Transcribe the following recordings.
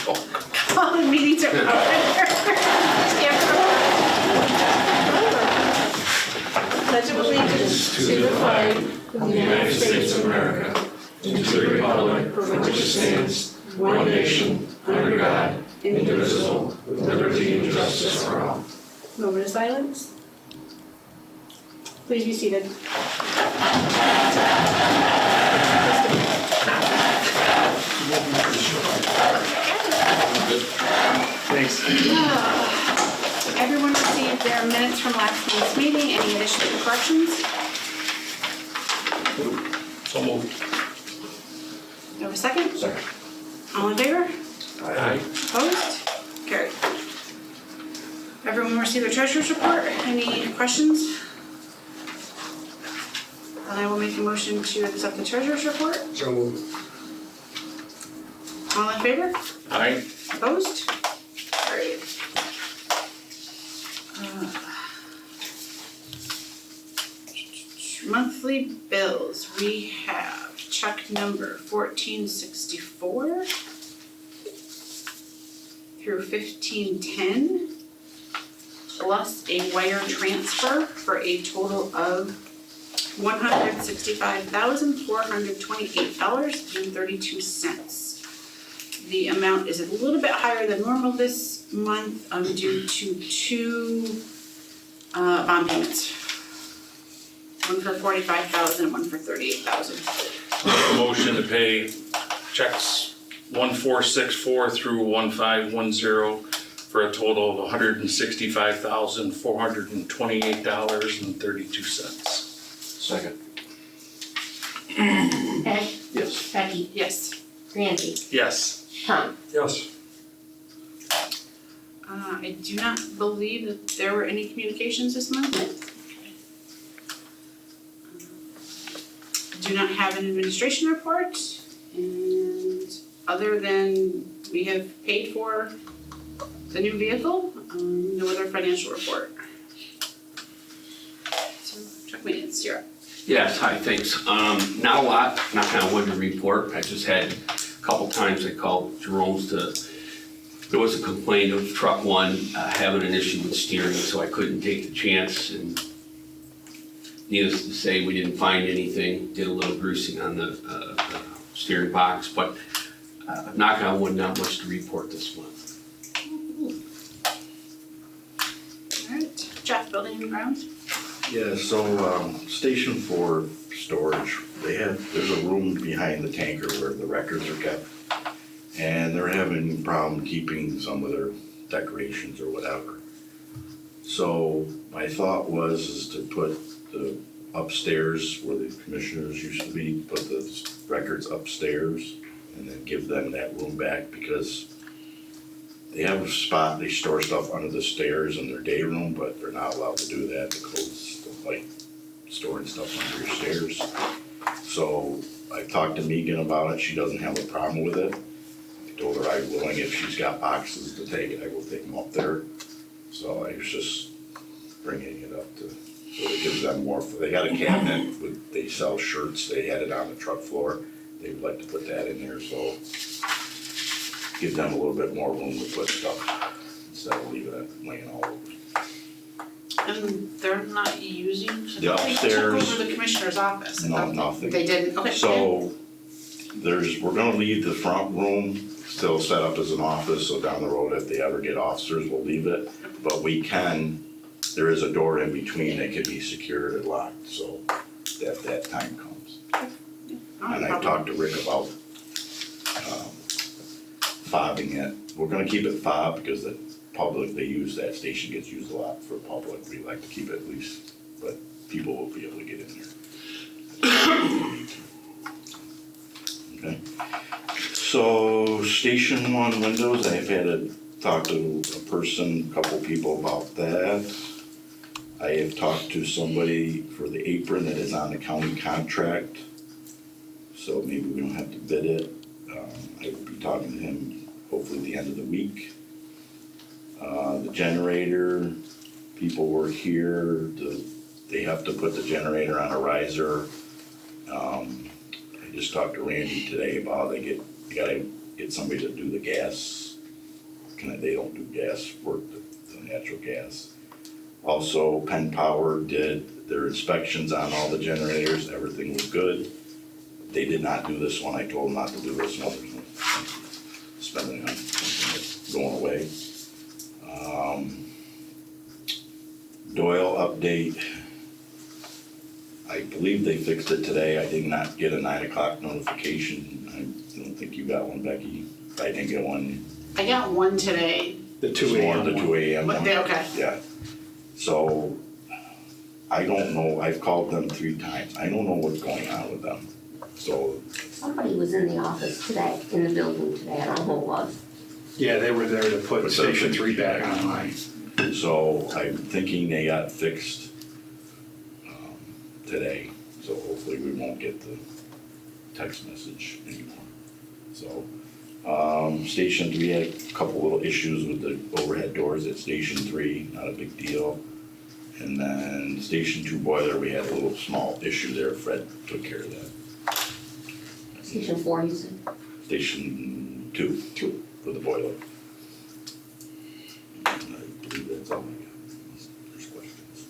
Calling meeting to order. Pledge of allegiance to the flag of the United States of America, and to the republic for which it stands, one nation, under God, indivisible, with liberty and justice for all. Moment of silence. Please be seated. Thanks. Everyone received their minutes from last month's meeting. Any additions or corrections? So moved. Do I have a second? Second. All in favor? Aye. Opposed? Carried. Everyone received their treasurer's report. Any questions? And I will make a motion to accept the treasurer's report. So moved. All in favor? Aye. Opposed? Carried. Monthly bills, we have check number 1464 through 1510, plus a wire transfer for a total of $165,428.32. The amount is a little bit higher than normal this month due to two bond payments. One for $45,000 and one for $38,000. Motion to pay checks 1464 through 1510 for a total of $165,428.32. Second. Ed, Yes. Becky, Yes. Randy, Yes. Tom. Yes. I do not believe that there were any communications this month. Do not have an administration report, and other than we have paid for the new vehicle, no other financial report. So, check maintenance, you're up. Yes, hi, thanks. Not a lot, not kind of wood to report. I just had a couple times I called Jerome's there was a complaint of truck one having an issue with steering, so I couldn't take the chance, and needless to say, we didn't find anything. Did a little greasing on the steering box, but knock on wood, not much to report this month. All right, Jeff, building and grounds. Yeah, so Station 4 storage, there's a room behind the tanker where the records are kept, and they're having a problem keeping some of their decorations or whatever. So my thought is to put the upstairs where the commissioners used to be, put the records upstairs and then give them that room back, because they have a spot, they store stuff under the stairs in their day room, but they're not allowed to do that. The codes don't like storing stuff under your stairs. So I talked to Megan about it. She doesn't have a problem with it. I told her I'm willing, if she's got boxes to take it, I will take them up there. So I was just bringing it up so it gives them more. They got a cabinet they sell shirts. They had it on the truck floor. They would like to put that in there, so give them a little bit more room to put stuff instead of leaving it laying all over. And they're not using, The upstairs. They took over the commissioner's office. No, nothing. They didn't, okay. So we're gonna leave the front room still set up as an office, so down the road, if they ever get officers, we'll leave it. But there is a door in between that can be secured and locked, so that time comes. And I talked to Rick about fobbing it. We're gonna keep it fobbed because the public, that station gets used a lot for public. We like to keep it loose, but people will be able to get in there. Okay. So Station 1 windows, I've had to talk to a couple people about that. I have talked to somebody for the apron that is on the county contract, so maybe we don't have to bid it. I will be talking to him hopefully the end of the week. The generator, people were here, they have to put the generator on a riser. I just talked to Randy today about they gotta get somebody to do the gas they don't do gas work, the natural gas. Also, Penn Power did their inspections on all the generators, everything was good. They did not do this one, I told them not to do this one, there's no spending on something that's going away. Doyle update. I believe they fixed it today. I did not get a 9 o'clock notification. I don't think you got one, Becky. I didn't get one. I got one today. The 2 a.m. The 2 a.m. What, one. okay. Yeah. So, I don't know. I've called them 3 times. I don't know what's going on with them. So, Somebody was in the office today, in the building today, I don't know who it was. Yeah, they were there to put Station 3 back online. so I'm thinking they got fixed today. So hopefully we won't get the text message anymore. So, Station 3 had a couple little issues with the overhead doors at Station 3, not a big deal. And then Station 2 boiler, we had a little small issue there. Fred took care of that. Station 4, you said? Station 2. 2. For the boiler. And I believe that's all I got. There's questions.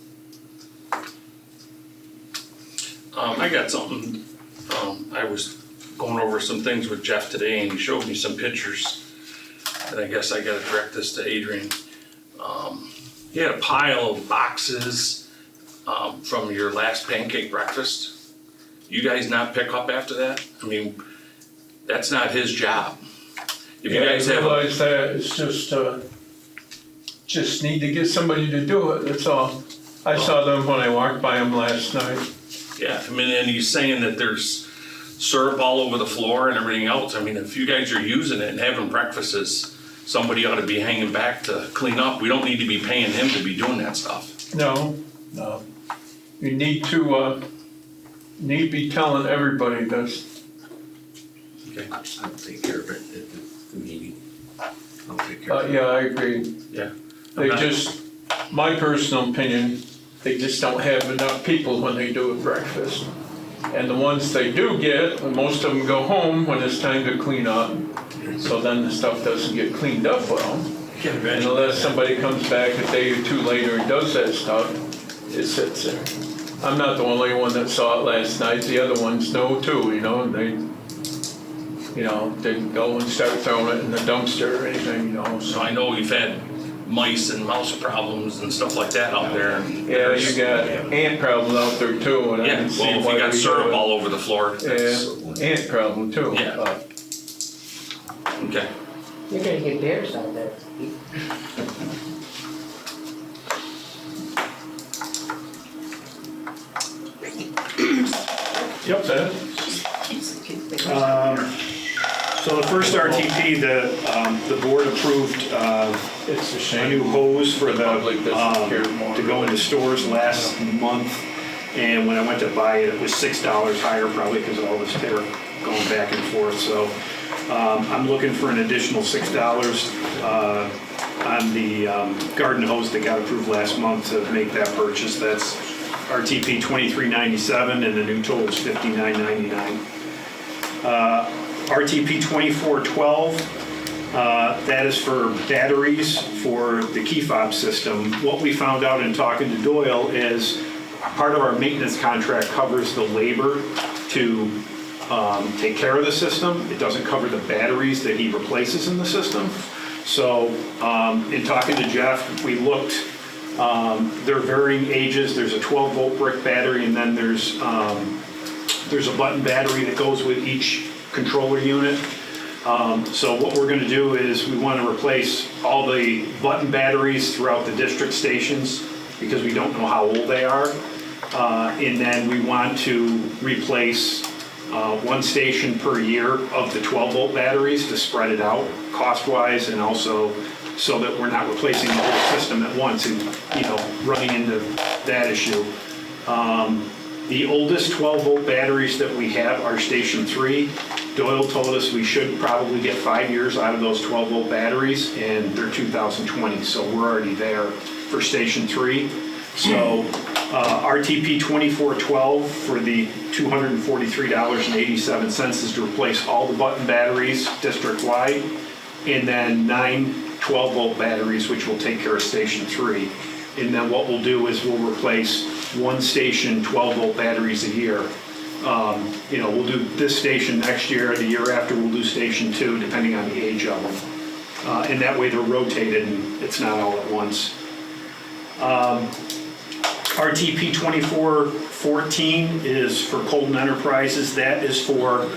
I got something, I was going over some things with Jeff today and he showed me some pictures. And I guess I gotta direct this to Adrian. He had a pile of boxes, from your last pancake breakfast. You guys not pick up after that? I mean, that's not his job. If you guys I have, realize that, it's just need to get somebody to do it, that's all. I saw them when I walked by them last night. yeah, I mean, and he's saying that there's syrup all over the floor and everything else. I mean, if you guys are using it and having breakfasts, somebody ought to be hanging back to clean up. We don't need to be paying him to be doing that stuff. No. You need to be telling everybody this. Okay. I'll take care of it at the meeting. I'll take care of it. Yeah, I agree. Yeah. They just, my personal opinion, they just don't have enough people when they do a breakfast. And the ones they do get, most of them go home when it's time to clean up. So then the stuff doesn't get cleaned up well. And unless somebody comes back a day or 2 later and does that stuff, it sits there. I'm not the only one that saw it last night. The other ones know too, they go and start throwing it in the dumpster or anything, So I know we've had mice and mouse problems and stuff like that out there. Yeah, you got ant problem out there too. And I Yeah, can see well, if why you got we syrup do it. all over the floor, that's, Yeah, ant problem too. Yeah. Okay. You're gonna get bears out there. Yep. That's So the first RTP, the board approved it's a a shame. new hose for the, public doesn't care more. to go into stores last month. And when I went to buy it, it was $6 higher, probably because of all this tariff going back and forth. So I'm looking for an additional $6 on the garden hose that got approved last month to make that purchase. That's RTP 2397 and the new total is $59.99. RTP 2412, that is for batteries for the key fob system. What we found out in talking to Doyle is part of our maintenance contract covers the labor to take care of the system. It doesn't cover the batteries that he replaces in the system. So in talking to Jeff, we looked, they're varying ages. There's a 12-volt brick battery, and then there's a button battery that goes with each controller unit. So what we're going to do is we want to replace all the button batteries throughout the district stations because we don't know how old they are. And then we want to replace one station per year of the 12-volt batteries to spread it out cost-wise, and also so that we're not replacing the whole system at once and, running into that issue. The oldest 12-volt batteries that we have are Station 3. Doyle told us we should probably get 5 years out of those 12-volt batteries, and they're 2020, so we're already there for Station 3. So RTP 2412 for the $243.87 is to replace all the button batteries district-wide, and then 9 12-volt batteries, which will take care of Station 3. And then what we'll do is we'll replace one station 12-volt batteries a year. We'll do this station next year, the year after we'll do Station 2, depending on the age of them. And that way they're rotated and it's not all at once. RTP 2414 is for Colton Enterprises. That is for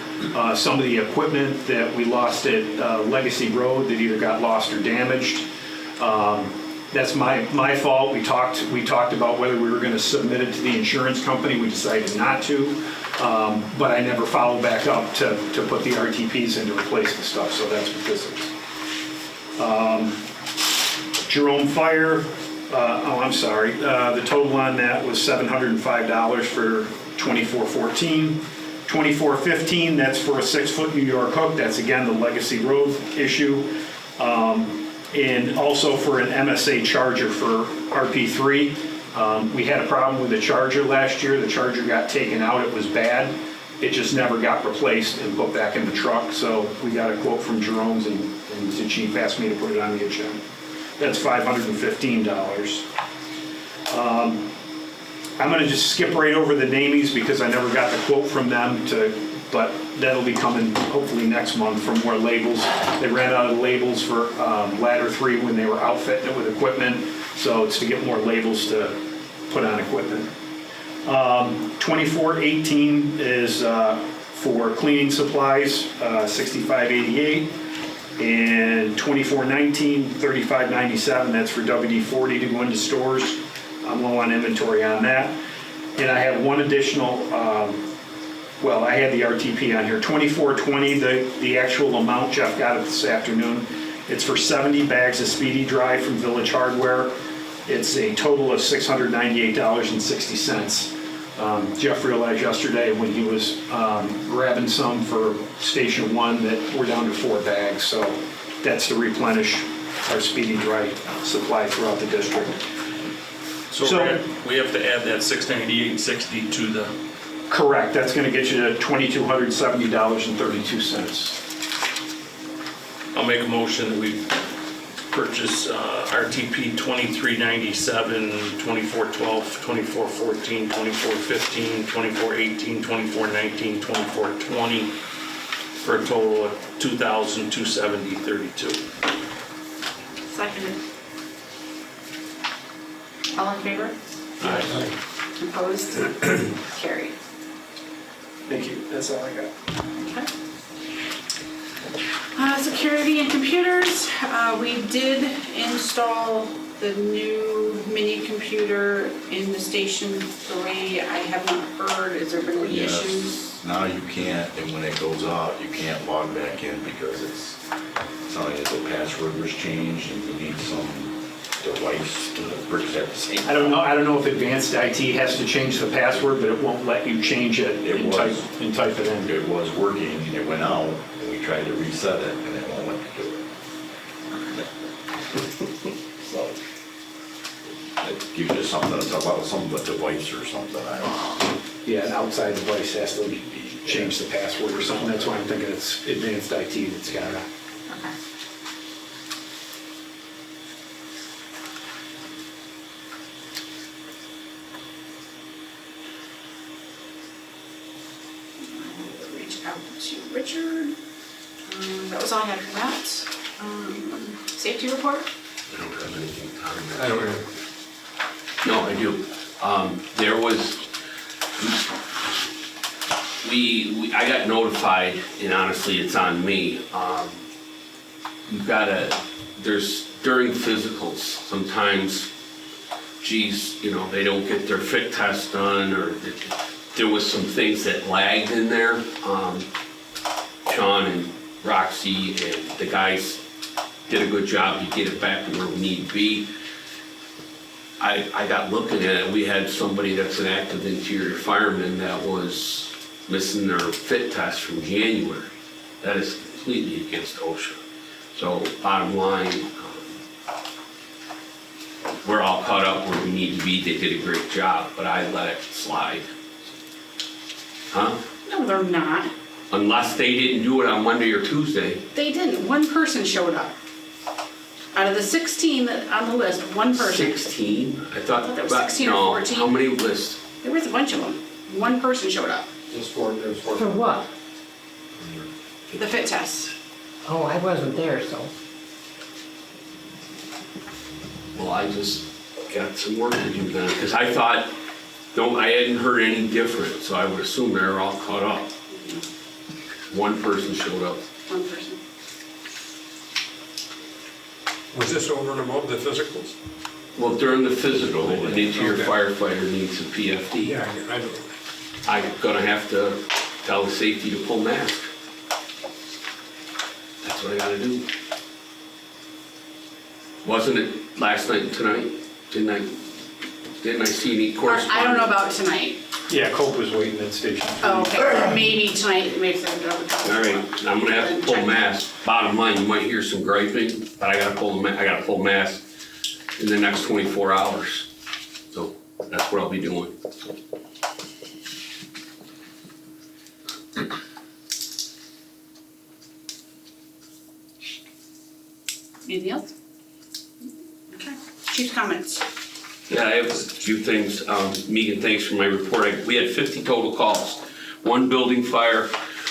some of the equipment that we lost at Legacy Road that either got lost or damaged. That's my fault. We talked about whether we were going to submit it to the insurance company. We decided not to, but I never followed back up to put the RTPs in to replace the stuff, so that's what this is. Jerome Fire, the total on that was $705 for 2414. 2415, that's for a 6-foot New York hook. That's again the Legacy Road issue. And also for an MSA charger for RP3. We had a problem with the charger last year. The charger got taken out, it was bad. It just never got replaced and put back in the truck. So we got a quote from Jerome's and the chief asked me to put it on the agenda. That's $515. I'm gonna just skip right over the namies because I never got the quote from them but that'll be coming hopefully next month for more labels. They ran out of labels for Ladder 3 when they were outfitting it with equipment, so it's to get more labels to put on equipment. 2418 is for cleaning supplies, $65.88. And 2419, $35.97, that's for WD-40 to go into stores. I'm low on inventory on that. And I have one additional, I had the RTP on here, 2420, the actual amount, Jeff got it this afternoon. It's for 70 bags of Speedy Dry from Village Hardware. It's a total of $698.60. Jeff realized yesterday when he was grabbing some for Station 1 that we're down to 4 bags, so that's to replenish our Speedy Dry supply throughout the district. So we have to add that $698.60 to the... Correct, that's going to get you to $2,270.32. I'll make a motion that we purchase RTP 2397, 2412, 2414, 2415, 2418, 2419, 2420 for a total of $2,270.32. Seconded. All in favor? Aye. Opposed? Carried. Thank you, that's all I got. Okay. Security and computers, we did install the new mini computer in the Station 3. I have not heard, has there been any issues? Now you can't, and when it goes out, you can't log back in because it's telling you the password was changed and you need some device to protect the same. I don't know if advanced IT has to change the password, but it won't let you change it and type it in. It was working, it went out, and we tried to reset it, and it won't let you do it. So, it gives you something, it's about some device or something, I don't know. Yeah, an outside device has to change the password or something. That's why I'm thinking it's advanced IT that's got it. Okay. Reach out to Richard. That was all I had for that. Safety report? I don't have anything, Tom. I don't know. No, I do. There was, I got notified, and honestly, it's on me. During physicals, sometimes, they don't get their fit test done, or there was some things that lagged in there. Sean and Roxy and the guys did a good job to get it back to where we need to be. I got looking at it, we had somebody that's an active interior fireman that was missing their fit test from January. That is completely against OSHA. So bottom line, we're all caught up where we need to be. They did a great job, but I let it slide. Huh? No, they're not. Unless they didn't do it on Monday or Tuesday. They didn't. One person showed up. Out of the 16 that on the list, one person. 16? I thought, There was but 16 or no, 14. how many lists? There was a bunch of them. One person showed up. There's four. For what? The fit test. Oh, I wasn't there, so. Well, I just got some work to do then, because I thought, I hadn't heard any different, so I would assume they're all caught up. One person showed up. One person. Was this over and above the physicals? Well, during the physical, an interior firefighter needs a PFD. Yeah, I know. I'm gonna have to tell the safety to pull mask. That's what I gotta do. Wasn't it last night and tonight? Didn't I see any correspondence? I don't know about tonight. Yeah, Cope was waiting at Station 3. Oh, okay. Maybe tonight, maybe they're gonna double. All right, I'm gonna have to pull mask. Bottom line, you might hear some griping, but I gotta pull mask in the next 24 hours. So that's what I'll be doing. Anything else? Okay. Chief's comments. Yeah, I have a few things. Megan, thanks for my report. We had 50 total calls. One building fire,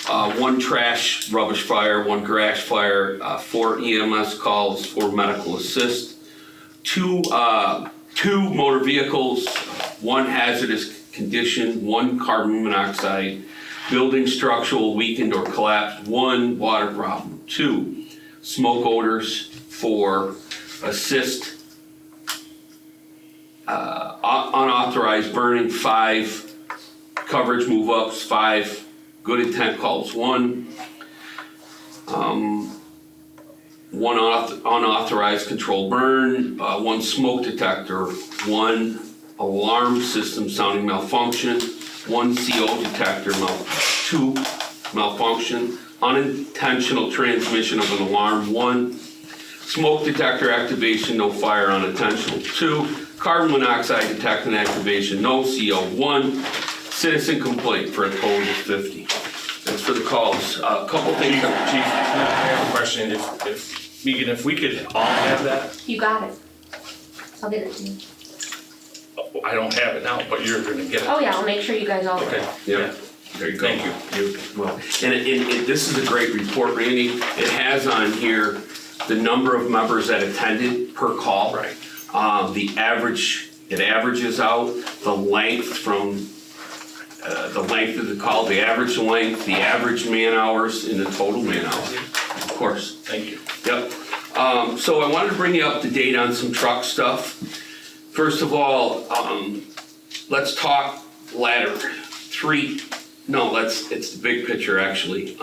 one trash rubbish fire, one garage fire, 4 EMS calls, 4 medical assist, two motor vehicles, 1 hazardous condition, 1 carbon monoxide, building structural weakened or collapsed, 1 water problem, 2 smoke odors, 4 assist, unauthorized burning, 5 coverage move-ups, 5 good intent calls, 1 unauthorized controlled burn, 1 smoke detector, 1 alarm system sounding malfunction, 1 CO detector, 2 malfunction, unintentional transmission of an alarm, 1 smoke detector activation, no fire, unintentional, 2 carbon monoxide detector activation, no CO, 1 citizen complaint, for a total of 50. That's for the calls. A couple things. Chief, I have a question. If Megan, if we could all have that, You got it. I'll get it to you. I don't have it now, but you're gonna get it. Oh, yeah, I'll make sure you guys all get Okay. it. Yeah, there you go. Thank you. You're well, and this is a great report, Randy. It has on here the number of members that attended per call. Right. It averages out the length from the length of the call, the average length, the average man hours, and the total man hours. Of course. Thank you. Yep. So I wanted to bring you up to date on some truck stuff. First of all, let's talk ladder 3. No, it's the big picture actually.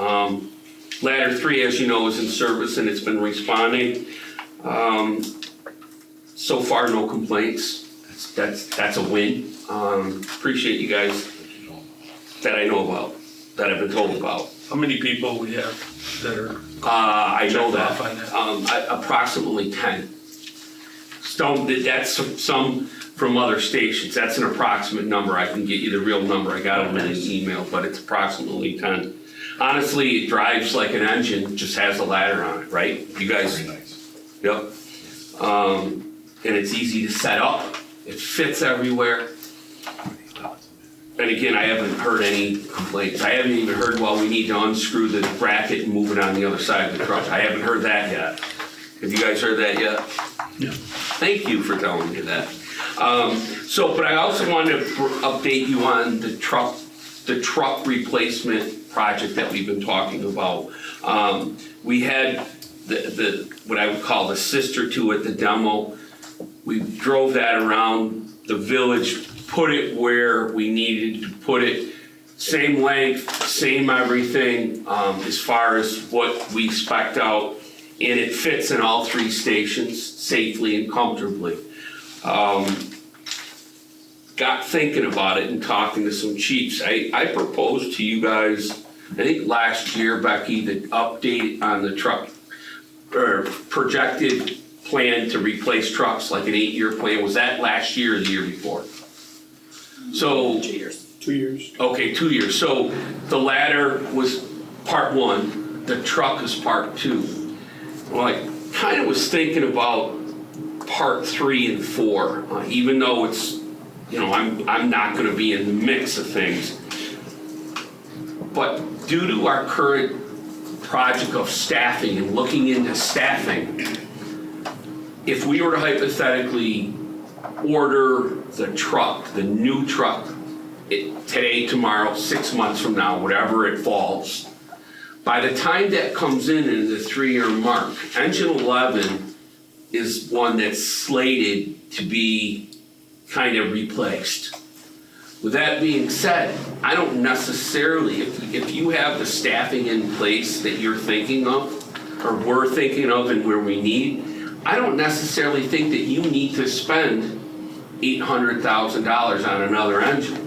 Ladder 3, as you know, is in service and it's been responding. So far, no complaints. That's a win. Appreciate you guys that I know about, that I've been told about. How many people we have that are? I know Check that. off on Approximately 10. That's some from other stations. That's an approximate number. I can get you the real number. I got them in an email, but it's approximately 10. Honestly, it drives like an engine, just has a ladder on it, right? You guys? Very nice. Yep. And it's easy to set up. It fits everywhere. And again, I haven't heard any complaints. I haven't even heard, well, we need to unscrew the bracket and move it on the other side of the truck. I haven't heard that yet. Have you guys heard that yet? Yeah. Thank you for telling me that. But I also wanted to update you on the truck replacement project that we've been talking about. We had the what I would call the sister to it, the demo. We drove that around the village, put it where we needed to put it. Same length, same everything, as far as what we spec'd out. And it fits in all 3 stations safely and comfortably. Got thinking about it and talking to some chiefs. I proposed to you guys, I think last year, Becky, the update on the truck, or projected plan to replace trucks, like an 8-year plan. Was that last year or the year before? So. 2 years. 2 years. Okay, 2 years. So the ladder was part 1, the truck is part 2. Well, I kind of was thinking about part 3 and 4, even though it's, you know, I'm not gonna be in the mix of things. But due to our current project of staffing and looking into staffing, if we were to hypothetically order the truck, the new truck, today, tomorrow, 6 months from now, whatever it falls, by the time that comes in the 3-year mark, engine 11 is one that's slated to be kind of replaced. With that being said, I don't necessarily, if you have the staffing in place that you're thinking of, or we're thinking of and where we need, I don't necessarily think that you need to spend $800,000 on another engine.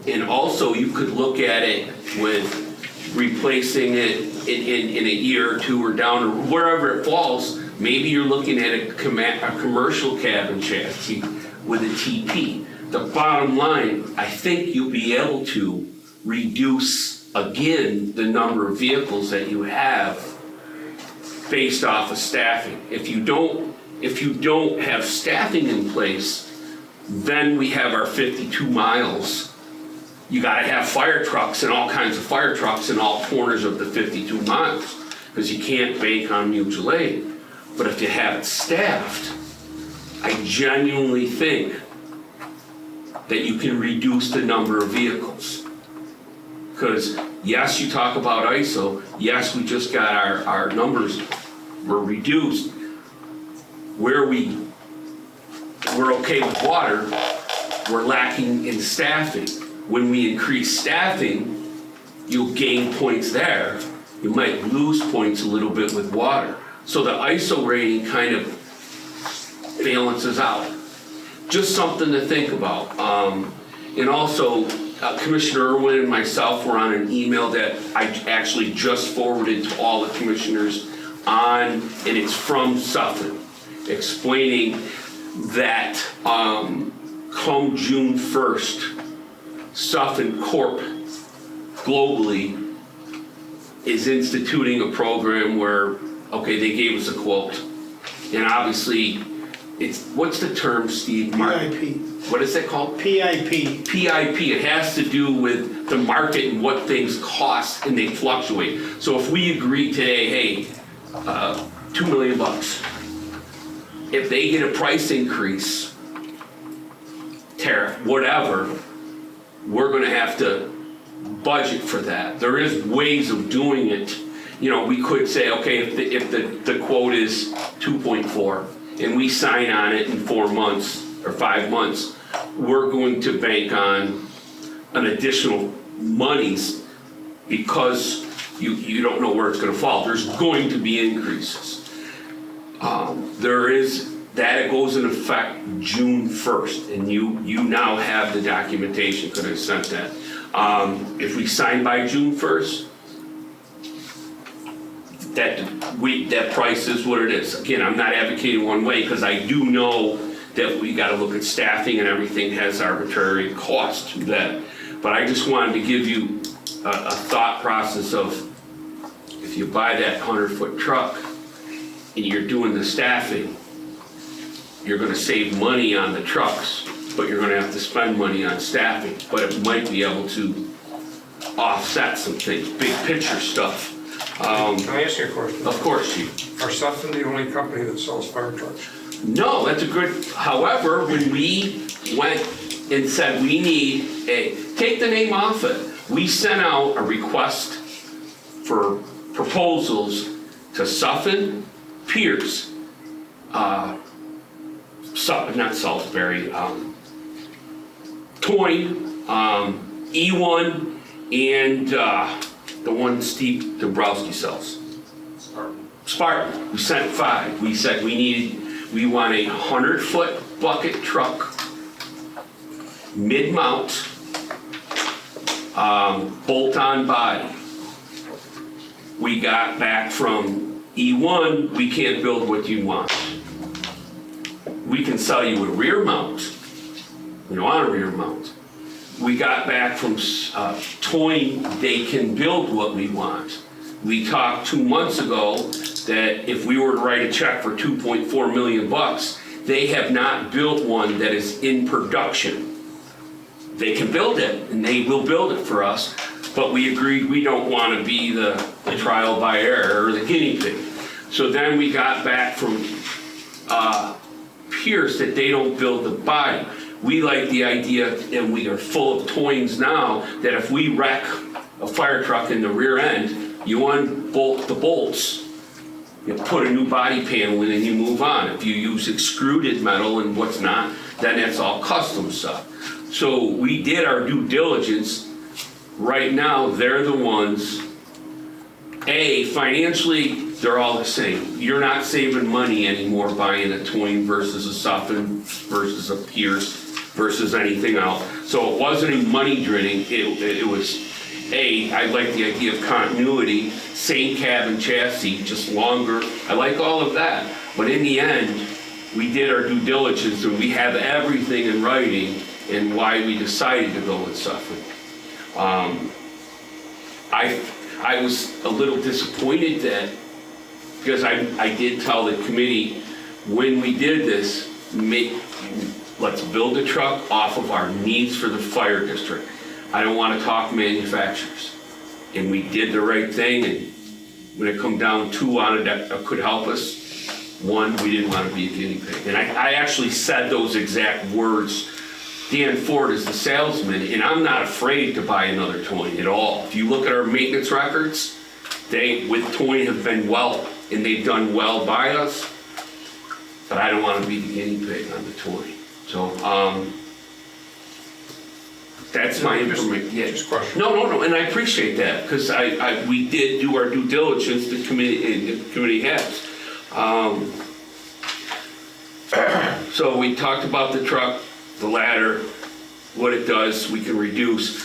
And also, you could look at it with replacing it in a year or 2 or down, or wherever it falls. Maybe you're looking at a commercial cabin chassis with a TP. The bottom line, I think you'll be able to reduce, again, the number of vehicles that you have based off of staffing. If you don't have staffing in place, then we have our 52 miles. You gotta have fire trucks and all kinds of fire trucks in all corners of the 52 miles, because you can't bank on mutual aid. But if you have it staffed, I genuinely think that you can reduce the number of vehicles. Because yes, you talk about ISO, yes, we just got our numbers were reduced. We're okay with water, we're lacking in staffing. When we increase staffing, you'll gain points there. You might lose points a little bit with water. So the ISO rating kind of balances out. Just something to think about. And also, Commissioner Irwin and myself were on an email that I actually just forwarded to all the commissioners and it's from Suffolk, explaining that come June 1st, Suffolk Corp globally is instituting a program where, okay, they gave us a quote. And obviously, it's, what's the term, Steve? PIP. What is that called? PIP. PIP, it has to do with the market and what things cost and they fluctuate. So if we agree today, hey, $2 million, if they get a price increase, tariff, whatever, we're gonna have to budget for that. There is ways of doing it. You know, we could say, okay, if the quote is 2.4 and we sign on it in 4 months or 5 months, we're going to bank on an additional monies because you don't know where it's gonna fall. There's going to be increases. That goes in effect June 1st, and you now have the documentation, because I sent that. If we sign by June 1st, that price is what it is. Again, I'm not advocating one way, because I do know that we gotta look at staffing and everything has arbitrary cost to that. But I just wanted to give you a thought process of, if you buy that 100-foot truck and you're doing the staffing, you're gonna save money on the trucks, but you're gonna have to spend money on staffing. But it might be able to offset some things, big picture stuff. Can I ask you a question? Of course, Chief. Are Suffolk the only company that sells fire trucks? No, that's a good, however, when we went and said we need take the name off it, we sent out a request for proposals to Suffolk, Pierce, not Salisbury, Toyne, E1, and the one Steve Dombrowski sells. Spartan. We sent 5. We said we want a 100-foot bucket truck, mid-mount, bolt-on body. We got back from E1, we can't build what you want. We can sell you a rear mount. We don't want a rear mount. We got back from Toyne, they can build what we want. we talked 2 months ago that if we were to write a check for 2.4 million bucks, they have not built one that is in production. They can build it, and they will build it for us, but we agreed we don't want to be the trial by error or the guinea pig. So then we got back from Pierce that they don't build the body. We like the idea, and we are full of toys now, that if we wreck a fire truck in the rear end, you unbolt the bolts, you put a new body panel in, and you move on. If you use extruded metal and what's not, then it's all custom stuff. So we did our due diligence. Right now, they're the ones, financially, they're all the same. You're not saving money anymore buying a Twain versus a Suffolk versus a Pierce versus anything else. So it wasn't a money draining, it was, I like the idea of continuity, same cab and chassis, just longer. I like all of that. But in the end, we did our due diligence and we have everything in writing and why we decided to go with Suffolk. I was a little disappointed that, because I did tell the committee when we did this, let's build a truck off of our needs for the fire district. I don't want to talk manufacturers. And we did the right thing, and when it come down to on it that could help us, one, we didn't want to be a guinea pig. And I actually said those exact words. Dan Ford is the salesman, and I'm not afraid to buy another Twain at all. If you look at our maintenance records, they, with Twain, have been well, and they've done well by us, but I don't want to be the guinea pig on the Twain. So, that's my information. Yeah. Just question. No, and I appreciate that, because we did do our due diligence, the committee has. So we talked about the truck, the ladder, what it does, we can reduce.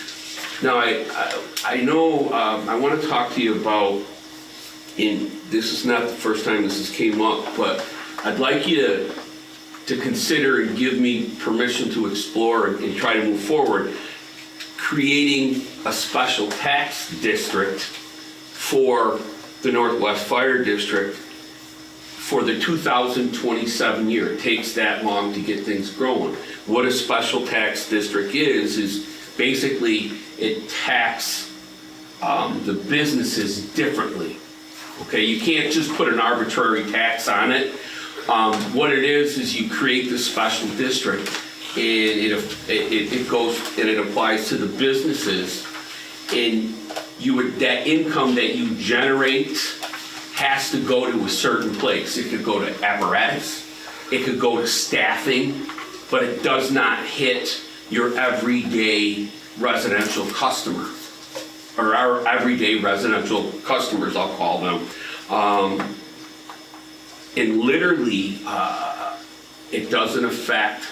Now, I know, I want to talk to you about, and this is not the first time this has came up, but I'd like you to consider and give me permission to explore and try to move forward, creating a special tax district for the Northwest Fire District for the 2027 year. It takes that long to get things growing. What a special tax district is basically it taxes the businesses differently. Okay, you can't just put an arbitrary tax on it. What it is you create this special district, and it goes and it applies to the businesses, and that income that you generate has to go to a certain place. It could go to apparatus, it could go to staffing, but it does not hit your everyday residential customer, or our everyday residential customers, I'll call them. And literally, it doesn't affect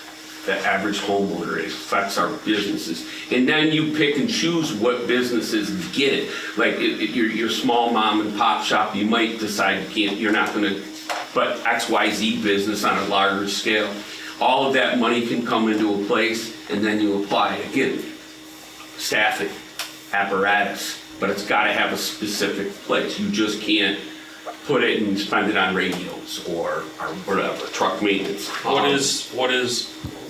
the average homeowner, it affects our businesses. And then you pick and choose what businesses get it. Like if your small mom and pop shop, you might decide you're not gonna, but XYZ business on a larger scale, all of that money can come into a place, and then you apply it. Again, staffing, apparatus, but it's gotta have a specific place. You just can't put it and spend it on radios or whatever, truck maintenance.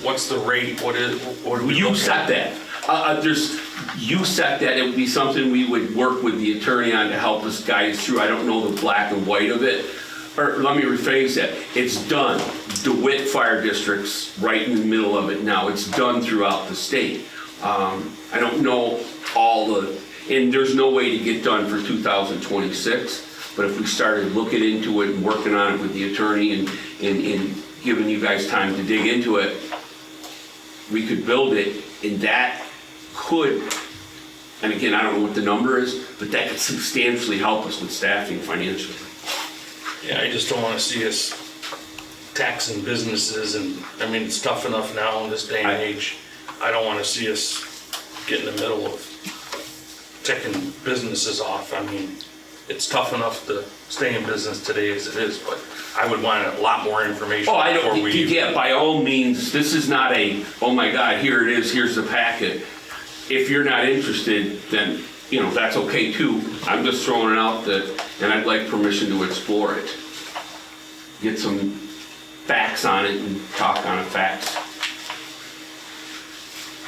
What's the rate, what do we You look set at? that. You set that. It would be something we would work with the attorney on to help us guide us through. I don't know the black and white of it. Or let me rephrase that. It's done. DeWitt Fire District's right in the middle of it now. It's done throughout the state. I don't know and there's no way to get done for 2026, but if we started looking into it and working on it with the attorney and giving you guys time to dig into it, we could build it, and that could, and again, I don't know what the number is, but that could substantially help us with staffing financially. Yeah, I just don't wanna see us taxing businesses, and, I mean, it's tough enough now in this day and age. I don't wanna see us get in the middle of ticking businesses off. I mean, it's tough enough to stay in business today as it is, but I would want a lot more information Oh, I before don't, we. yeah, by all means, this is not oh my God, here it is, here's the packet. If you're not interested, then you know, that's okay too. I'm just throwing it out that, and I'd like permission to explore it. Get some facts on it and talk on it, facts.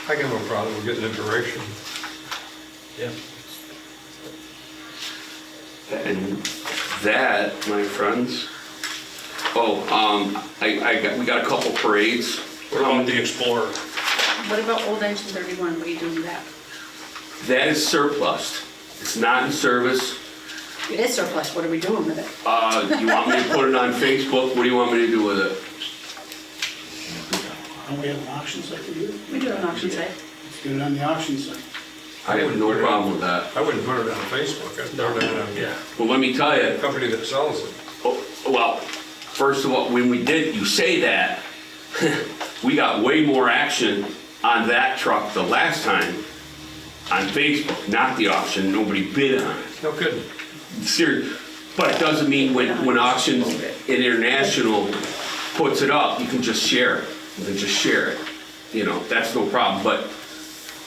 I got no problem with getting the direction. Yeah. And that, my friends, we got a couple parades. What about the Explorer? What about Old Engine 31, what are you doing with that? That is surplus. It's not in service. It is surplus, what are we doing with it? You want me to put it on Facebook? What do you want me to do with it? Don't we have an auction site to do it? We do an auction site. Let's get it on the auction site. I have no problem with that. I wouldn't put it on Facebook, I'd put it on Yeah. Well, let me tell the you, company that sells it. well, first of all, when you say that, we got way more action on that truck the last time on Facebook, not the auction. Nobody bid on it. No kidding. Serious. But it doesn't mean when Auctions International puts it up, you can just share it. You can just share it. You know, that's no problem. But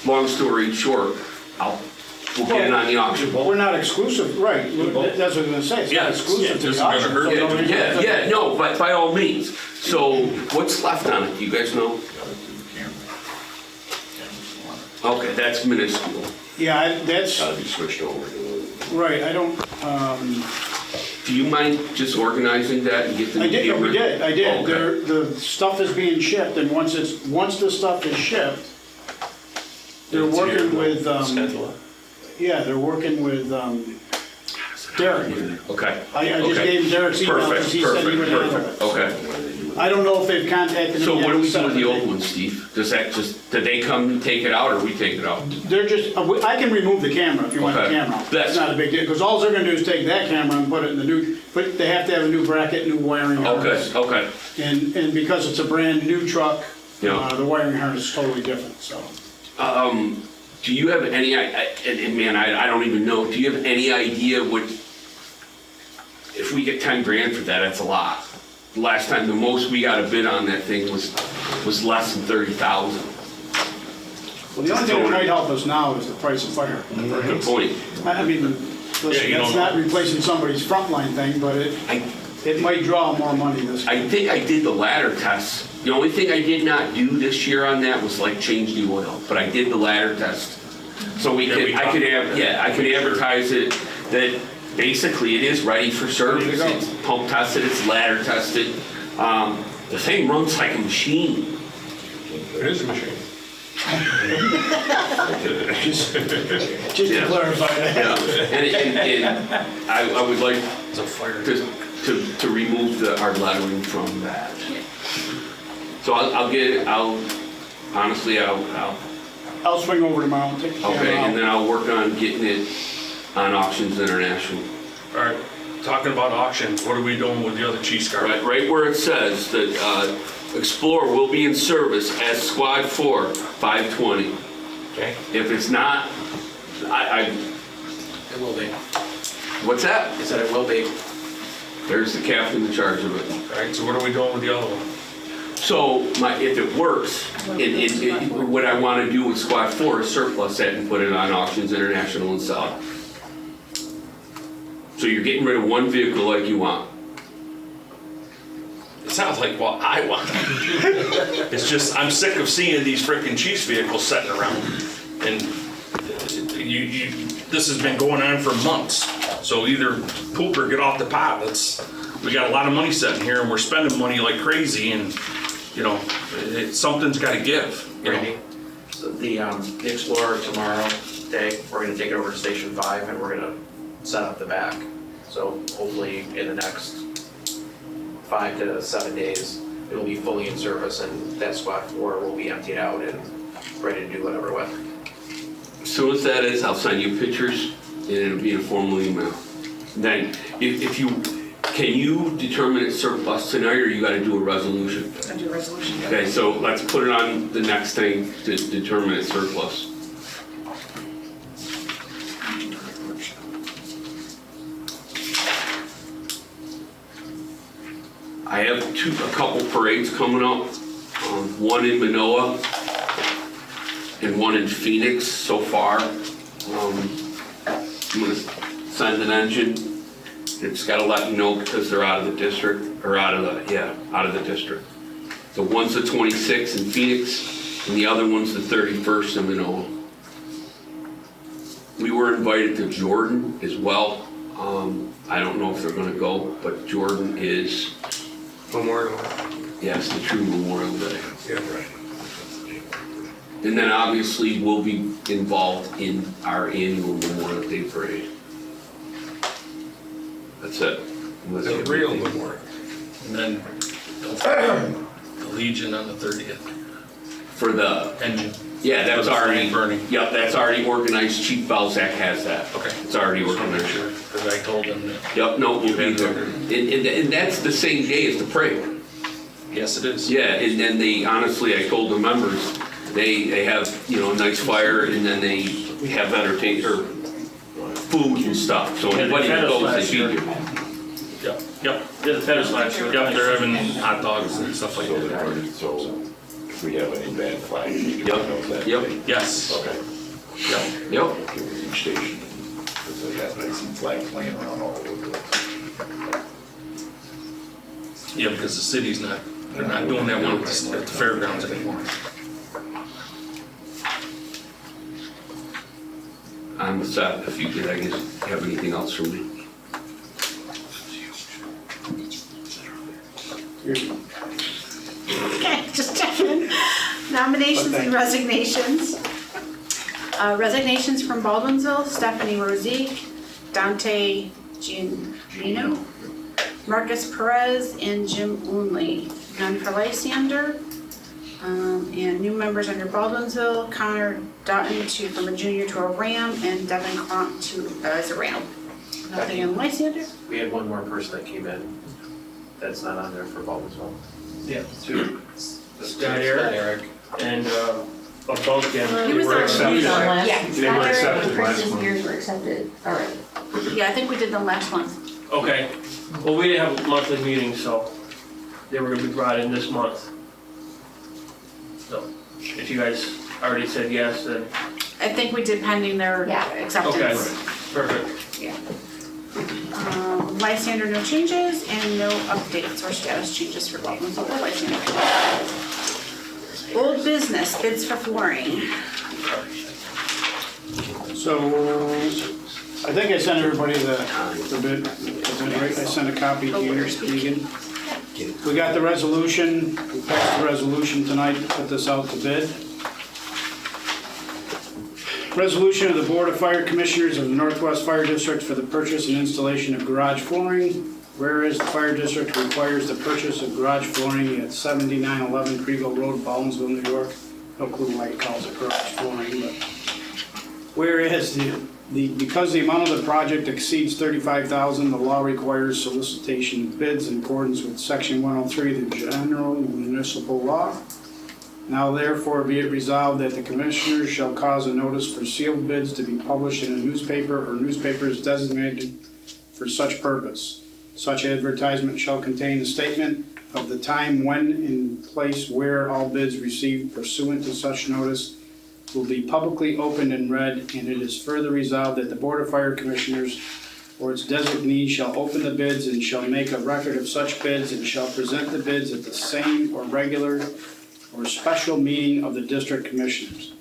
long story short, we'll get it on the auction. Well, we're not exclusive, right, that's what I'm gonna say, it's Yeah, not exclusive to this the is gonna auction. hurt so you. don't even- Yeah, no, but by all means. So what's left on it? Do you guys know? Okay, that's minuscule. Yeah, that's, Gotta be switched over to. right, I don't, Do you mind just organizing that and get the... I did, we did, I did. Okay. The stuff is being shipped, and once the stuff is shipped, they're working with, yeah, they're working with, Derek. Okay. I just gave Derek's email, because he said he would handle it. Okay. I don't know if they've contacted him yet. So what do we to set do with up the a old date. one, Steve? Did they come and take it out, or we take it out? They're just, I can remove the camera if you want the Okay. camera out. That's- It's not a big deal, because all they're gonna do is take that camera and put it in the new, but they have to have a new bracket, new wiring harness. Okay. And because it's a brand new truck, Yeah. the wiring harness is totally different, so. Do you have any, and man, I don't even know, do you have any idea what, if we get 10 grand for that, that's a lot. Last time, the most we got a bid on that thing was less than 30,000. Well, the only thing that might help us now is the price of fire. Good point. I mean, listen, you that's don't not know. replacing somebody's frontline thing, but I it might draw more money this year. I think I did the ladder test. The only thing I did not do this year on that was like change the oil, but I did the ladder test. So Yeah, we I could talked about that. I could advertise it that basically it is ready for service. go. It's pump tested, it's ladder tested. The thing runs like a machine. It is a machine. Just to Yeah. clarify that. Yeah, and I would like It's a fire. to remove our lettering from that. So honestly, I'll swing over tomorrow and take the okay, and camera then out. I'll work on getting it on Auctions International. All right, talking about auctions, what are we doing with the other cheese car? Right where it says that Explorer will be in service as Squad 4, 520. Okay. If it's not, It will be. what's that? He said it will be. There's the captain in charge of it. All right, so what are we doing with the other one? So if it works, what I want to do with Squad 4 is surplus that and put it on Auctions International and sell it. So you're getting rid of one vehicle like you want. It sounds like what I want. It's just, I'm sick of seeing these freaking Chiefs vehicles sitting around. And this has been going on for months. So either poop or get off the pot. We got a lot of money sitting here and we're spending money like crazy and, you know, something's gotta give, you know? Randy, so the Explorer tomorrow day, we're gonna take it over to Station 5 and we're gonna set up the back. So hopefully in the next 5 to 7 days, it'll be fully in service and that Squad 4 will be emptied out and ready to do whatever with. As soon as that is, I'll send you pictures and it'll be in a formal email. Then, can you determine it's surplus tonight or you gotta do a resolution? I do a resolution. Okay, so let's put it on the next thing to determine it's surplus. I have a couple parades coming up, one in Manoa and one in Phoenix so far. I'm gonna send an engine. It's gotta let me know because they're out of the district, or out of the district. So one's the 26th in Phoenix, and the other one's the 31st in Minoa. We were invited to Jordan as well. I don't know if they're gonna go, but Jordan is, Memorial. yes, the true Memorial Day. Yeah, right. And then obviously we'll be involved in our annual Memorial Day parade. That's it. Unless you The have real anything. memorial. And then don't forget the Legion on the 30th. For the, Engine. yeah, that's For the already, flag burning. yep, that's already organized. Chief Belzak has that. Okay. It's already Just wanna make organized. sure, because I told them that. Yep, no, we'll You be had there. to- And that's the same day as the parade. Yes, it is. Yeah, and then they, honestly, I told the members, they have, you know, a nice fire, and then they have entertainment, or food and stuff. So anybody that goes, they feed you. Yep, yep. Did the tennis last year. Yep, they're having hot dogs and stuff like So that. so if we have any bad flags, you can Yep, know that. yep. Yes. Okay. Yep. Yep. Give it each station, because they got, I see flags laying around all over the place. Yeah, because the city's not, they're not doing that one at the fairgrounds anymore. I'm set. If you did, I guess, have anything else for me? Okay, just checking. Nominations and resignations. Resignations from Baldwinsville, Stephanie Rosique, Dante Giannino, Marcus Perez, and Jim Only. None for Lysander. And new members under Baldwinsville, Connor Dutton from a junior to a Ram, and Devin Cronk as a Ram. Nothing in Lysander? We had one more person that came in that's not on there for Baldwinsville. Yeah, two. Scott Eric and both again. He was were on- accepted. he was on last- Yeah, They were Scott Eric accepted and last Chris's month. years were accepted already. Yeah, I think we did them last month. Okay, well, we didn't have a monthly meeting, so they were gonna be brought in this month. So, if you guys already said yes, then, I think we did pending their Yeah. acceptance. perfect. Lysander, no changes, and no updates or status changes for Baldwinsville or Lysander. Old business, bids for flooring. So, I think I sent everybody the bid, right? I sent a copy to you, Keegan. We got the resolution, we passed the resolution tonight to put this out to bid. Resolution of the Board of Fire Commissioners of the Northwest Fire District for the purchase and installation of garage flooring. Whereas the fire district requires the purchase of garage flooring at 7911 Kriegel Road, Baldwinsville, New York. No clue why he calls it garage flooring, but whereas because the amount of the project exceeds $35,000, the law requires solicitation of bids in accordance with Section 103 of the General Municipal Law. Now therefore be it resolved that the Commissioners shall cause a notice for sealed bids to be published in a newspaper or newspapers designated for such purpose. Such advertisement shall contain a statement of the time, when, and place where all bids received pursuant to such notice will be publicly opened and read, and it is further resolved that the Board of Fire Commissioners or its designee shall open the bids and shall make a record of such bids and shall present the bids at the same or regular or special meeting of the District Commissioners.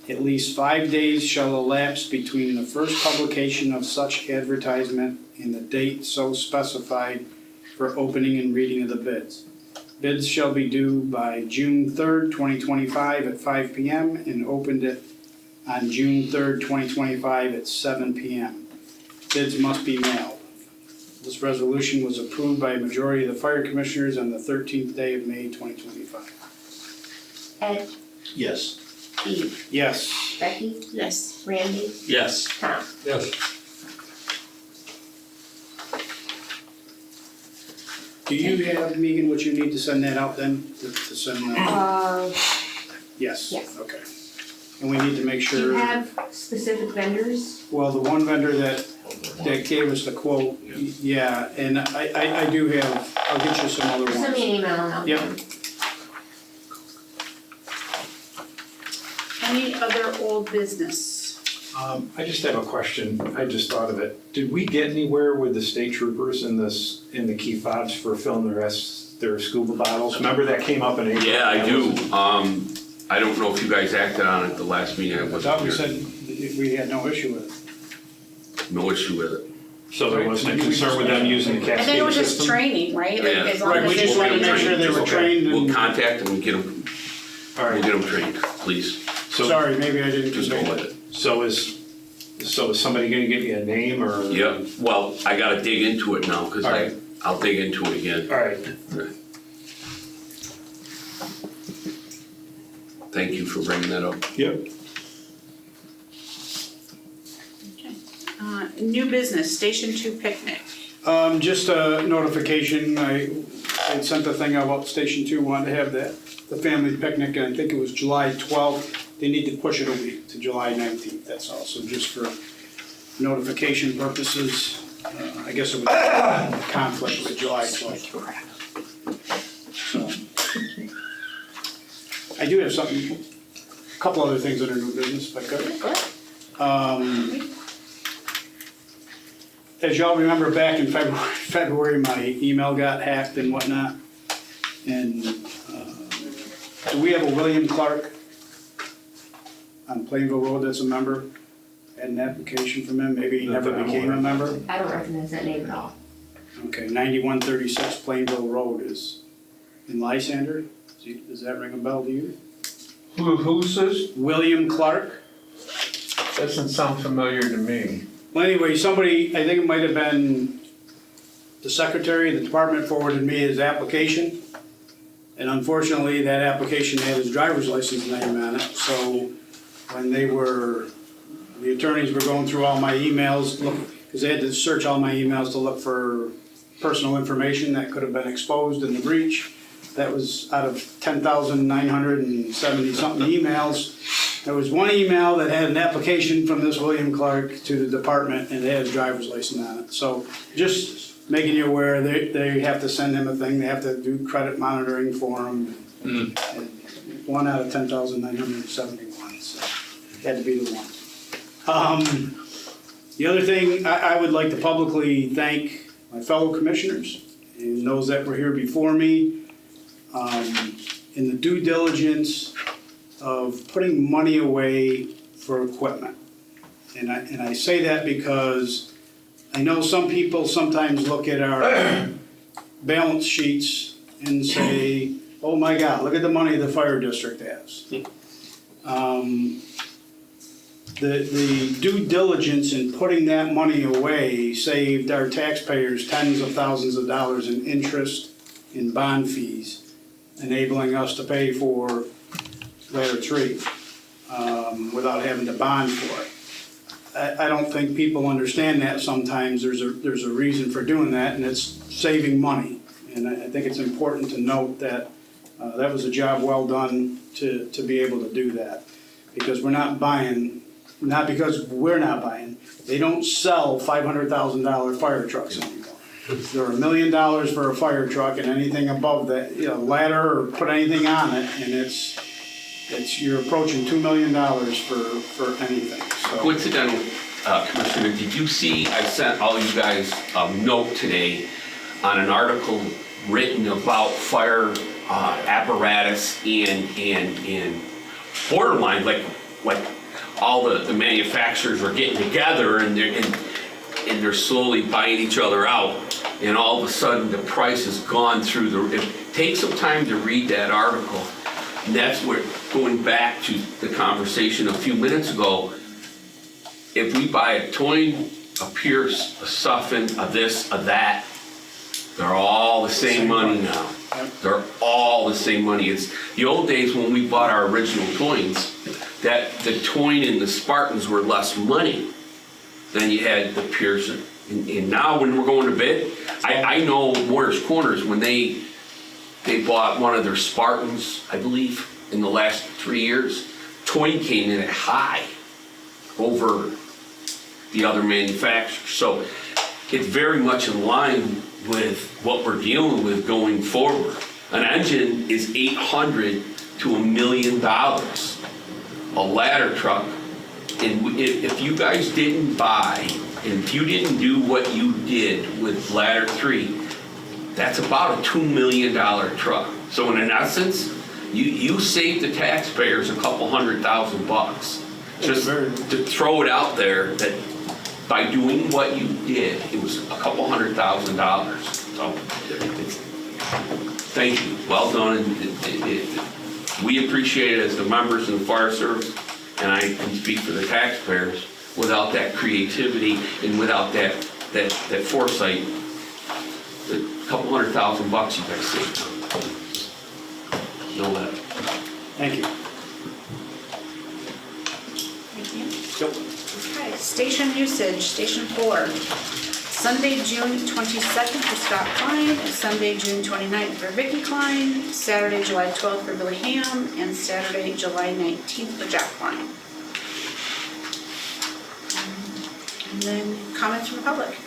At least 5 days shall elapse between the first publication of such advertisement and the date so specified for opening and reading of the bids. Bids shall be due by June 3rd, 2025 at 5 p.m. and opened on June 3rd, 2025 at 7 p.m. Bids must be mailed. This resolution was approved by a majority of the fire commissioners on the 13th day of May, 2025. Ed, Yes. Steve, Yes. Becky, Yes. Randy, Yes. Tom. Yes. Do you have, Megan, what you need to send that out then? To send that? Yes. Yes. Okay. And we need to make Do you sure, have specific vendors? well, the one vendor that gave us the quote, yeah, and I do have, I'll get you some other Send me ones. an email and I'll. Yep. Any other old business? I just have a question. I just thought of it. Did we get anywhere with the state troopers in the key fobs for filling their scuba bottles? Remember that came up in April? Yeah, I do. I don't know if you guys acted on it the last meeting. I I wasn't thought we here. said we had no issue with it. No issue with it. So there wasn't a concern with them using the I think it cascade was just system? training, right? Like, Yeah. as long Right, as we it's just wanted to make training. sure they were Okay. trained We'll and, contact them and get them, All we'll right. get them trained, please. So, sorry, maybe I didn't Just convey go that. with it. so is somebody gonna give you a name or? Yeah, well, I gotta dig into it now, because All right. I'll dig into it again. All right. Thank you for bringing that up. Yep. New business, Station 2 picnic. Just a notification, I had sent a thing out about Station 2, wanted to have the family picnic, and I think it was July 12th. They need to push it a week to July 19th, that's all, so just for notification purposes, I guess it was conflict with July 12th. So, I do have something, a couple other things that are new business, if I could. As y'all remember, back in February, my email got hacked and whatnot. And do we have a William Clark on Plainville Road that's a member? Had an application from him, maybe he never became a member. I don't recognize that name at all. Okay, 9136 Plainville Road is in Lysander. Does that ring a bell to you? Who's this? William Clark. Doesn't sound familiar to me. Well, anyway, somebody, I think it might have been the secretary of the department forwarded me his application. And unfortunately, that application had his driver's license name on it. So when the attorneys were going through all my emails, because they had to search all my emails to look for personal information that could have been exposed in the breach. That was out of 10,970 something emails. There was one email that had an application from this William Clark to the department, and it had his driver's license on it. So just making you aware, they have to send him a thing, they have to do credit monitoring for him. And 1 out of 10,971, so had to be the one. The other thing, I would like to publicly thank my fellow commissioners and those that were here before me in the due diligence of putting money away for equipment. And I say that because I know some people sometimes look at our balance sheets and say, oh my God, look at the money the fire district has. The due diligence in putting that money away saved our taxpayers tens of thousands of dollars in interest in bond fees, enabling us to pay for ladder 3 without having to bond for it. I don't think people understand that sometimes. There's a reason for doing that, and it's saving money. And I think it's important to note that that was a job well done to be able to do that. Because we're not buying, not because we're not buying, they don't sell $500,000 fire trucks anymore. They're $1 million for a fire truck, and anything above that, ladder or put anything on it, and you're approaching $2 million for anything, so. Coincidental, Commissioner, did you see, I sent all you guys a note today on an article written about fire apparatus and borderline, like all the manufacturers are getting together and they're slowly buying each other out, and all of a sudden the price has gone through the roof. Take some time to read that article. And that's where, going back to the conversation a few minutes ago, if we buy a Toyn, a Pierce, a Suffin, a this, a that, they're all the same money now. They're all the same money. It's the old days when we bought our original Toyns, that the Toyn and the Spartans were less money than you had the Pierce. And now when we're going to bid, I know Moyer's Corners, when they bought one of their Spartans, I believe, in the last 3 years, Toyn came in at high over the other manufacturers. So it's very much in line with what we're dealing with going forward. An engine is $800 to $1 million. A ladder truck And if you guys didn't buy, and if you didn't do what you did with ladder 3, that's about a $2 million truck. So in essence, you saved the taxpayers a couple $100,000. Just to throw it out there that by doing what you did, it was a couple $100,000. So thank you, well done. We appreciate it as the members of the fire service, and I can speak for the taxpayers. Without that creativity and without that foresight, the couple $100,000 you guys saved. Know that. Thank you. Thank you. Yep. Okay, station usage, station 4. Sunday, June 22nd for Scott Klein, Sunday, June 29th for Vicky Klein, Saturday, July 12th for Billy Ham, and Saturday, July 19th for Jack Klein. And then comments from the public.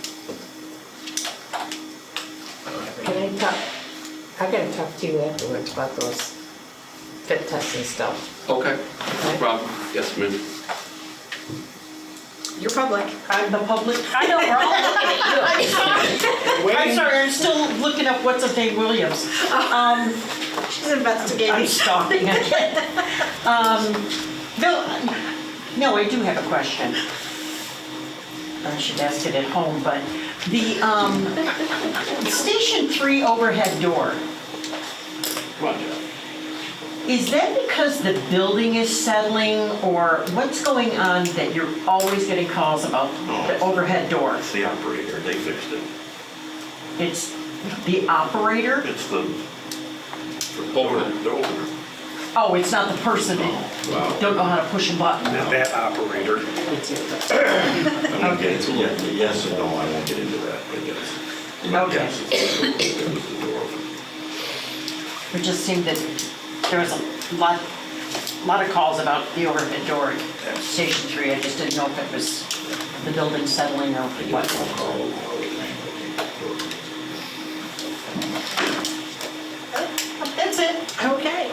I gotta talk to you afterwards about those fit tests and stuff. Okay, no problem. Yes, ma'am. You're public. I'm the public. I know, we're all looking at you. I'm sorry, I'm still looking up what's his name, Williams. She's investigating. I'm stalking again. Bill, no, I do have a question. I should ask it at home, but the Station 3 overhead door, is that because the building is settling, or what's going on that you're always getting calls about the overhead door? It's the operator, they fixed it. It's the operator? It's the Over. Oh, it's not the person that don't know how to push a button? That operator. Okay. Yes and no, I won't get into that, but yes. Okay. Yes, it was the door open. It just seemed that there was a lot of calls about the overhead door at Station 3. I just didn't know if it was the building settling or what. That's it. Okay.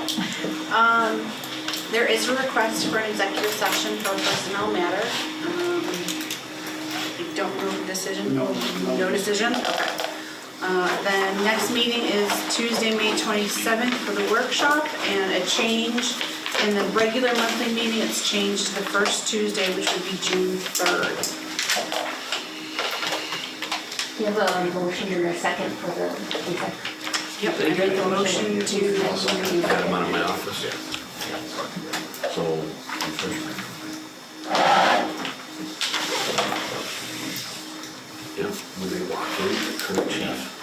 There is a request for an executive session for a personnel matter. I don't know the decision. No. No decision? Okay. Then next meeting is Tuesday, May 27th for the workshop, and a change in the regular monthly meeting, it's changed to the first Tuesday, which would be June 3rd. You have a motion and a second for the exec. Yep, I make the motion to, Got them out of my office. So, Yeah, when they walk in, the current chief